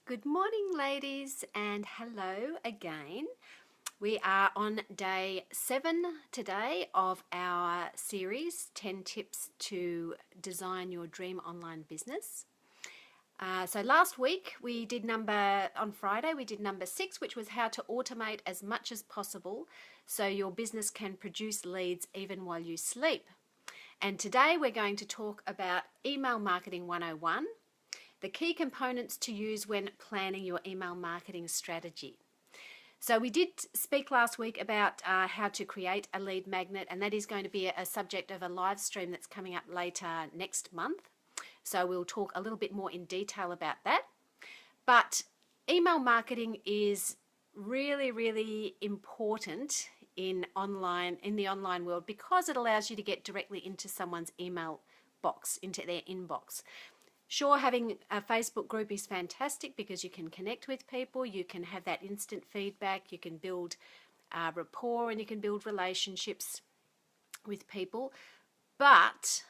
Good morning, ladies, and hello again. We are on day 7 today of our series 10 Tips to Design Your Dream Online Business. So last week on Friday we did number 6, which was how to automate as much as possible so your business can produce leads even while you sleep. And today we're going to talk about Email Marketing 101. The key components to use when planning your email marketing strategy. So we did speak last week about how to create a lead magnet, and that is going to be a subject of a live stream that's coming up later next month. So we'll talk a little bit more in detail about that. But email marketing is really, really important in the online world because it allows you to get directly into someone's email box, into their inbox. Sure, having a Facebook group is fantastic because you can connect with people, you can have that instant feedback, you can build rapport and you can build relationships with people, but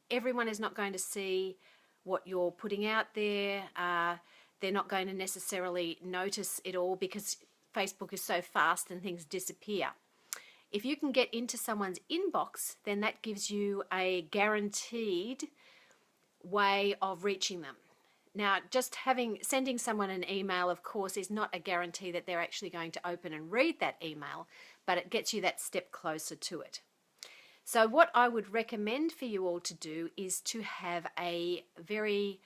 everyone is not going to see what you're putting out there. They're not going to necessarily notice it all because Facebook is so fast and things disappear. If you can get into someone's inbox, then that gives you a guaranteed way of reaching them. Now, just sending someone an email, of course, is not a guarantee that they're actually going to open and read that email, but it gets you that step closer to it. So what I would recommend for you all to do is to have a very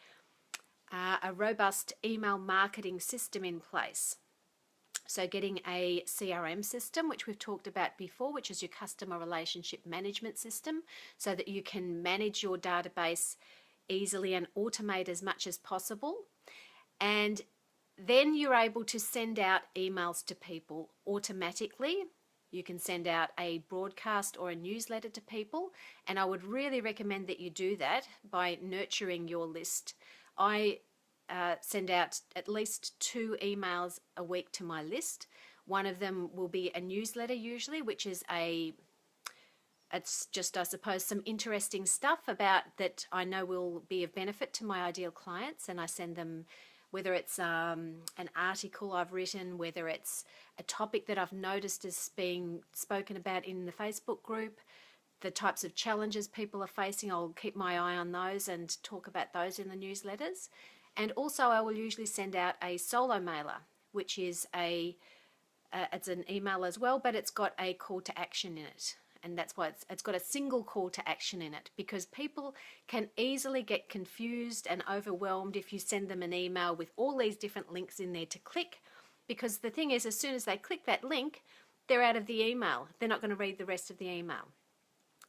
robust email marketing system in place. So getting a CRM system, which we've talked about before, which is your customer relationship management system, so that you can manage your database easily and automate as much as possible. And then you're able to send out emails to people automatically. You can send out a broadcast or a newsletter to people, and I would really recommend that you do that by nurturing your list. I send out at least 2 emails a week to my list. One of them will be a newsletter usually, which is it's just, I suppose, some interesting stuff about that I know will be of benefit to my ideal clients, and I send them, whether it's an article I've written, whether it's a topic that I've noticed is being spoken about in the Facebook group, the types of challenges people are facing. I'll keep my eye on those and talk about those in the newsletters. And also I will usually send out a solo mailer, which is it's an email as well, but it's got a call to action in it. And that's why it's got a single call to action in it, because people can easily get confused and overwhelmed if you send them an email with all these different links in there to click, because the thing is, as soon as they click that link, they're out of the email. They're not going to read the rest of the email.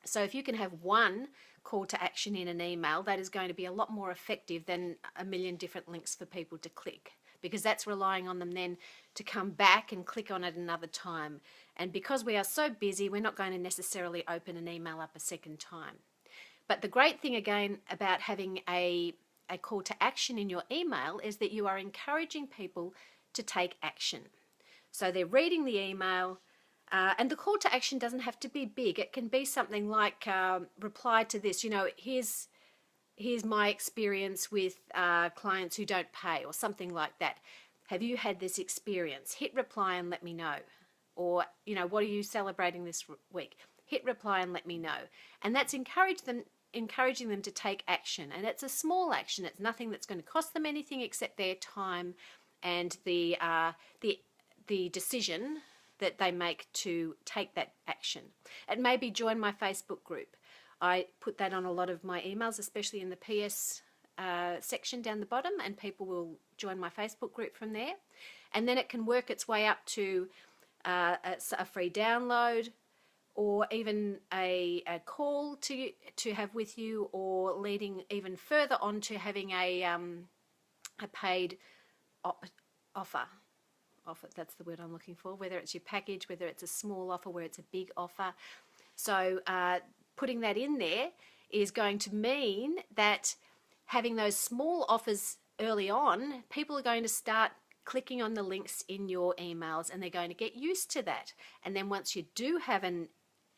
So if you can have one call to action in an email, that is going to be a lot more effective than a million different links for people to click, because that's relying on them then to come back and click on it another time. And because we are so busy, we're not going to necessarily open an email up a second time. But the great thing again about having a call to action in your email is that you are encouraging people to take action. So they're reading the email, and the call to action doesn't have to be big. It can be something like reply to this, here's my experience with clients who don't pay, or something like that. Have you had this experience? Hit reply and let me know. Or, what are you celebrating this week? Hit reply and let me know. And that's encouraging them to take action. And it's a small action. It's nothing that's going to cost them anything except their time and the decision that they make to take that action. It may be join my Facebook group. I put that on a lot of my emails, especially in the PS section down the bottom, and people will join my Facebook group from there. And then it can work its way up to a free download, or even a call to have with you, or leading even further on to having a paid offer. That's the word I'm looking for. Whether it's your package, whether it's a small offer, whether it's a big offer. So putting that in there is going to mean that having those small offers early on, people are going to start clicking on the links in your emails, and they're going to get used to that. And then once you do have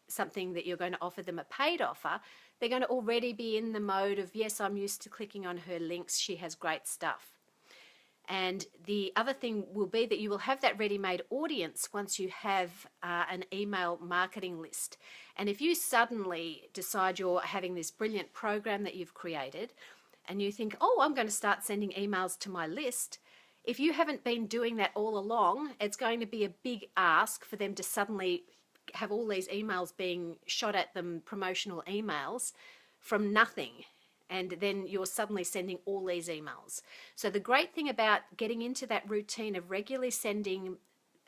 something that you're going to offer them, a paid offer, they're going to already be in the mode of, yes, I'm used to clicking on her links. She has great stuff. And the other thing will be that you will have that ready-made audience once you have an email marketing list. And if you suddenly decide you're having this brilliant program that you've created and you think, oh, I'm going to start sending emails to my list, if you haven't been doing that all along, it's going to be a big ask for them to suddenly have all these emails being shot at them, promotional emails, from nothing. And then you're suddenly sending all these emails. So the great thing about getting into that routine of regularly sending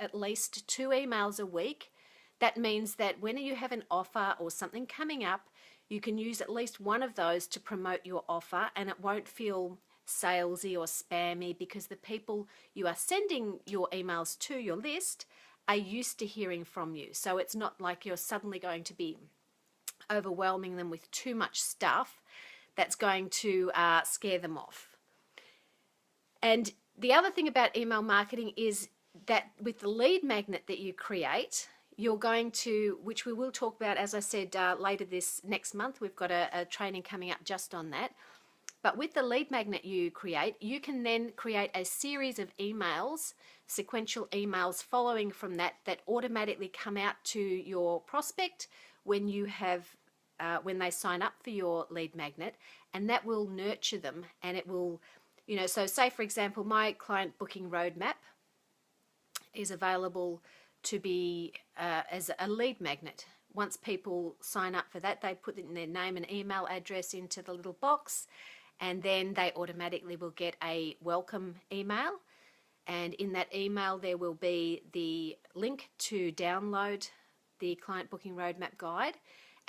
at least 2 emails a week, that means that when you have an offer or something coming up, you can use at least one of those to promote your offer, and it won't feel salesy or spammy because the people you are sending your emails to, your list, are used to hearing from you. So it's not like you're suddenly going to be overwhelming them with too much stuff that's going to scare them off. And the other thing about email marketing is that with the lead magnet that you create, you're going to, which we will talk about, as I said, later this next month, we've got a training coming up just on that. But with the lead magnet you create, you can then create a series of emails, sequential emails following from that automatically come out to your prospect when you have when they sign up for your lead magnet, and that will nurture them, and it will, so say for example, my client booking roadmap is available to be as a lead magnet. Once people sign up for that, they put in their name and email address into the little box, and then they automatically will get a welcome email, and in that email there will be the link to download the client booking roadmap guide.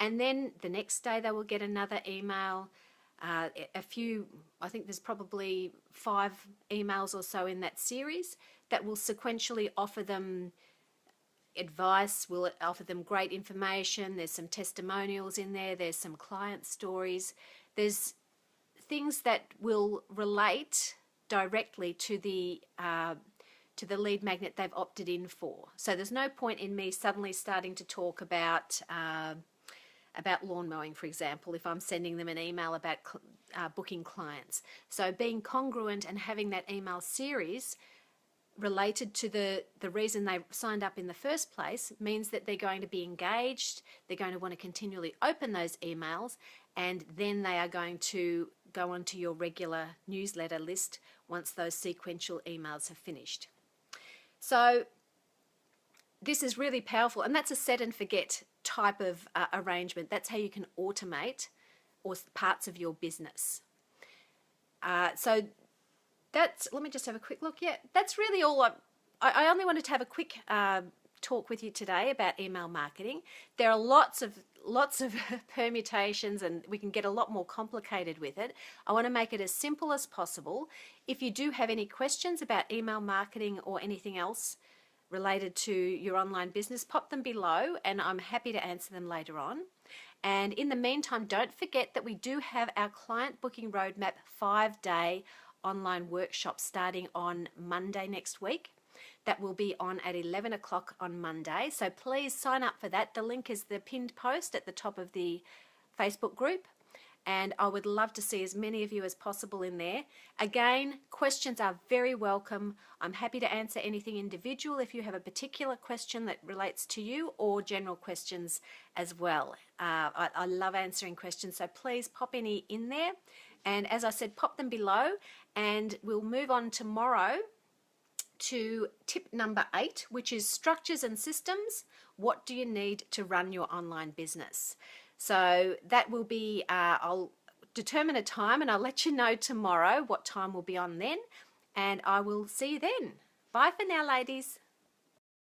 And then the next day they will get another email, I think there's probably 5 emails or so in that series that will sequentially offer them advice, will offer them great information. There's some testimonials in there, there's some client stories, there's things that will relate directly to the lead magnet they've opted in for. So there's no point in me suddenly starting to talk about lawn mowing, for example, if I'm sending them an email about booking clients. So being congruent and having that email series related to the reason they signed up in the first place means that they're going to be engaged, they're going to want to continually open those emails, and then they are going to go onto your regular newsletter list once those sequential emails have finished. So this is really powerful, and that's a set and forget type of arrangement. That's how you can automate or parts of your business. So that's, let me just have a quick look. Yeah, that's really all. I only wanted to have a quick talk with you today about email marketing. There are lots of permutations, and we can get a lot more complicated with it. I want to make it as simple as possible. If you do have any questions about email marketing or anything else related to your online business, pop them below and I'm happy to answer them later on. And in the meantime, don't forget that we do have our Client Booking Roadmap 5-day online workshop starting on Monday next week. That will be on at 11 o'clock on Monday. So please sign up for that. The link is the pinned post at the top of the Facebook group. And I would love to see as many of you as possible in there. Again, questions are very welcome. I'm happy to answer anything individual if you have a particular question that relates to you, or general questions as well. I love answering questions, so please pop any in there. And as I said, pop them below, and we'll move on tomorrow to tip number 8, which is structures and systems. What do you need to run your online business? So that will be, I'll determine a time and I'll let you know tomorrow what time will be on then, and I will see you then. Bye for now, ladies.